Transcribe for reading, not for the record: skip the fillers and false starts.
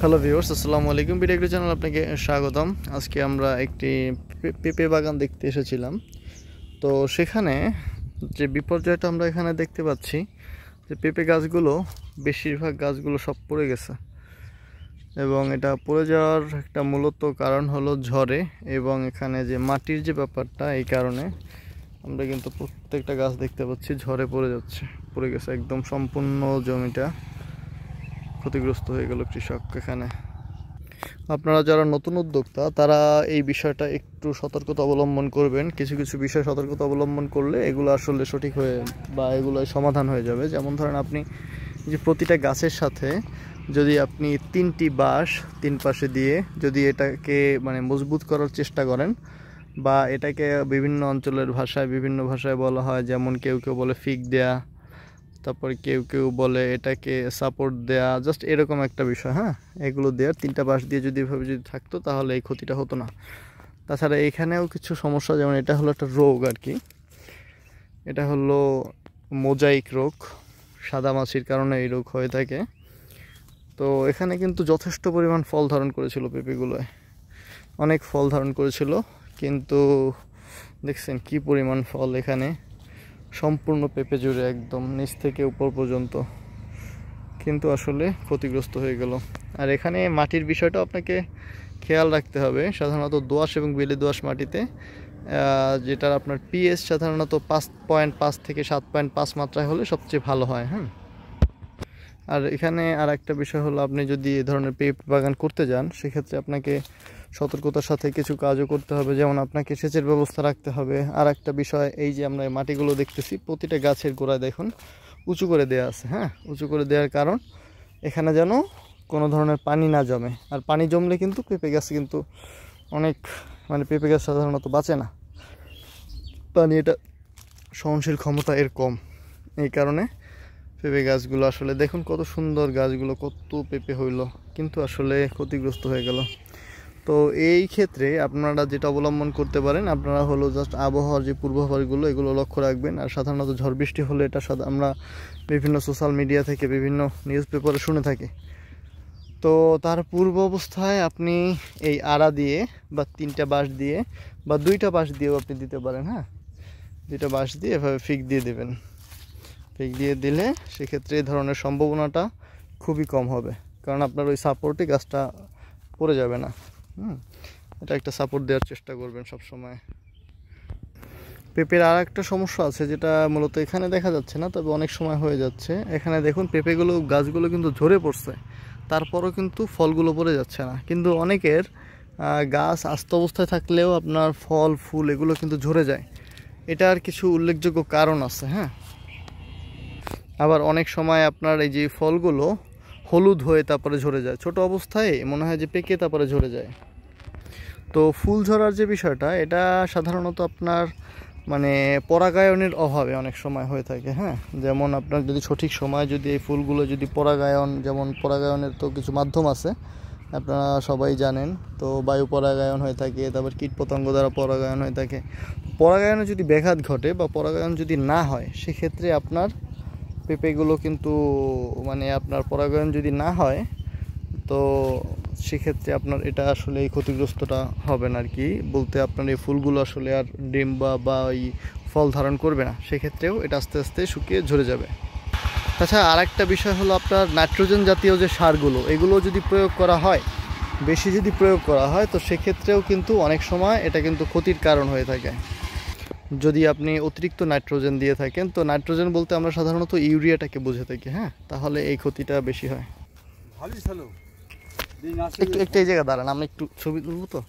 Hello viewers, আসসালামু আলাইকুম। Video channel আপনাকে স্বাগতম। আজকে আমরা একটি পেঁপে বাগান দেখতে এসেছিলাম। তো সেখানে যে বিপর্যয়টা আমরা এখানে দেখতে পাচ্ছি যে পেঁপে গাছগুলো, বেশিরভাগ গাছগুলো সব পড়ে গেছে এবং এটা পড়ে যাওয়ার একটা মূলত কারণ হলো ঝড়ে এবং এখানে যে মাটির যে ব্যাপারটা, এই কারণে আমরা কিন্তু প্রত্যেকটা গাছ দেখতে পাচ্ছি ঝড়ে পড়ে গেছে একদম সম্পূর্ণ জমিটা ক্ষতিগ্রস্ত হয়ে গেল কৃষক। এখানে আপনারা যারা নতুন উদ্যোক্তা তারা এই বিষয়টা একটু সতর্কতা অবলম্বন করবেন। কিছু কিছু বিষয় সতর্কতা অবলম্বন করলে এগুলো আসলে সঠিক হয়ে বা এগুলো সমাধান হয়ে যাবে। যেমন ধরেন, আপনি যে প্রতিটা গাছের সাথে যদি আপনি 3টি বাঁশ 3 পাশে দিয়ে যদি এটাকে মজবুত করার চেষ্টা করেন, বা এটাকে বিভিন্ন অঞ্চলের ভাষায় বিভিন্ন ভাষায় বলা হয়, যেমন কেউ কেউ বলে ফিক দেয়া, তারপর কেউ কেউ বলে এটাকে সাপোর্ট দেয়া, জাস্ট এরকম একটা বিষয়। হ্যাঁ, এগুলো দেওয়ার 3টা বাঁশ দিয়ে যদি এভাবে যদি থাকতো তাহলে এই ক্ষতিটা হতো না। তাছাড়া এখানেও কিছু সমস্যা, যেমন এটা হলো একটা রোগ আর কি, এটা হলো মোজাইক রোগ, সাদামাছির কারণে এই রোগ হয়ে থাকে। তো এখানে কিন্তু যথেষ্ট পরিমাণ ফল ধারণ করেছিল, পেঁপেগুলোয় অনেক ফল ধারণ করেছিল, কিন্তু দেখছেন কি পরিমাণ ফল এখানে সম্পূর্ণ পেঁপে জুড়ে একদম নিচ থেকে উপর পর্যন্ত, কিন্তু আসলে ক্ষতিগ্রস্ত হয়ে গেল। আর এখানে মাটির বিষয়টা আপনাকে খেয়াল রাখতে হবে। সাধারণত দোআঁশ এবং বেলে দোআঁশ মাটিতে যেটা আপনার পিএইচ সাধারণত 5.5 থেকে 7.5 মাত্রায় হলে সবচেয়ে ভালো হয়। হ্যাঁ, আর এখানে আর একটা বিষয় হলো, আপনি যদি এই ধরনের পেঁপে বাগান করতে যান সেক্ষেত্রে আপনাকে সতর্কতার সাথে কিছু কাজও করতে হবে। যেমন আপনাকে সেচের ব্যবস্থা রাখতে হবে। আর একটা বিষয়, এই যে আমরা মাটিগুলো দেখতেছি প্রতিটা গাছের গোড়ায় দেখুন উঁচু করে দেওয়া আছে। হ্যাঁ, উঁচু করে দেওয়ার কারণ এখানে যেন কোনো ধরনের পানি না জমে। আর পানি জমলে কিন্তু পেঁপে গাছ কিন্তু অনেক পেঁপে গাছ সাধারণত বাঁচে না, পানি এটা সহনশীল ক্ষমতা এর কম। এই কারণে পেঁপে গাছগুলো আসলে দেখুন কত সুন্দর, গাছগুলো কত পেঁপে হইল, কিন্তু আসলে ক্ষতিগ্রস্ত হয়ে গেল। তো এই ক্ষেত্রে আপনারা যেটা অবলম্বন করতে পারেন, আপনারা হলো জাস্ট আবহাওয়ার যে পূর্বাভাসগুলো এগুলো লক্ষ্য রাখবেন। আর সাধারণত ঝড় বৃষ্টি হলে এটা আমরা বিভিন্ন সোশ্যাল মিডিয়া থেকে বিভিন্ন নিউজ পেপারে শুনে থাকি। তো তার পূর্ব অবস্থায় আপনি এই আড়া দিয়ে বা 3টা বাঁশ দিয়ে বা 2টা বাঁশ দিয়েও আপনি দিতে পারেন। হ্যাঁ, 2টা বাঁশ দিয়ে এভাবে ফিক দিয়ে দেবেন। ফিক দিয়ে দিলে সেক্ষেত্রে এই ধরনের সম্ভাবনাটা খুবই কম হবে, কারণ আপনার ওই সাপোর্টে গাছটা পড়ে যাবে না। এটা একটা সাপোর্ট দেওয়ার চেষ্টা করবেন সব সময়। পেঁপের আর একটা সমস্যা আছে, যেটা মূলত এখানে দেখা যাচ্ছে না, তবে অনেক সময় হয়ে যাচ্ছে। এখানে দেখুন পেঁপেগুলো, গাছগুলো কিন্তু ঝরে পড়ছে, তারপরও কিন্তু ফলগুলো পড়ে যাচ্ছে না। কিন্তু অনেকের গাছ আস্ত অবস্থায় থাকলেও আপনার ফল ফুল এগুলো কিন্তু ঝরে যায়। এটার কিছু উল্লেখযোগ্য কারণ আছে। হ্যাঁ, আবার অনেক সময় আপনার এই যে ফলগুলো হলুদ হয়ে তারপরে ঝরে যায়, ছোট অবস্থায় মনে হয় যে পেকে তারপরে ঝরে যায়। তো ফুল ঝরার যে বিষয়টা, এটা সাধারণত আপনার পরাগায়নের অভাবে অনেক সময় হয়ে থাকে। হ্যাঁ, যেমন আপনার যদি সঠিক সময় যদি এই ফুলগুলো যদি পরাগায়ন, যেমন পরাগায়নের তো কিছু মাধ্যম আছে আপনারা সবাই জানেন, তো বায়ু পরাগায়ন হয়ে থাকে, তারপর কীটপতঙ্গ দ্বারা পরাগায়ন হয়ে থাকে। পরাগায়নে যদি ব্যাঘাত ঘটে বা পরাগায়ন যদি না হয়, সেক্ষেত্রে আপনার পেঁপেগুলো কিন্তু আপনার পরাগায়ন যদি না হয়, তো সেক্ষেত্রে আপনার এটা আসলে এই ক্ষতিগ্রস্তটা হবে না আর কি, বলতে আপনার এই ফুলগুলো আসলে আর ডিম বা ওই ফল ধারণ করবে না, সেক্ষেত্রেও এটা আস্তে আস্তে শুকিয়ে ঝরে যাবে। তাছাড়া আর একটা বিষয় হলো, আপনার নাইট্রোজেন জাতীয় যে সারগুলো এগুলো যদি প্রয়োগ করা হয়, বেশি যদি প্রয়োগ করা হয়, তো সেক্ষেত্রেও কিন্তু অনেক সময় এটা কিন্তু ক্ষতির কারণ হয়ে থাকে। যদি আপনি অতিরিক্ত নাইট্রোজেন দিয়ে থাকেন, তো নাইট্রোজেন বলতে আমরা সাধারণত ইউরিয়াটাকে বুঝে থাকি। হ্যাঁ, তাহলে এই ক্ষতিটা বেশি হয়। একটু এই জায়গা দাঁড়ান, আমরা একটু ছবি তুলবো তো।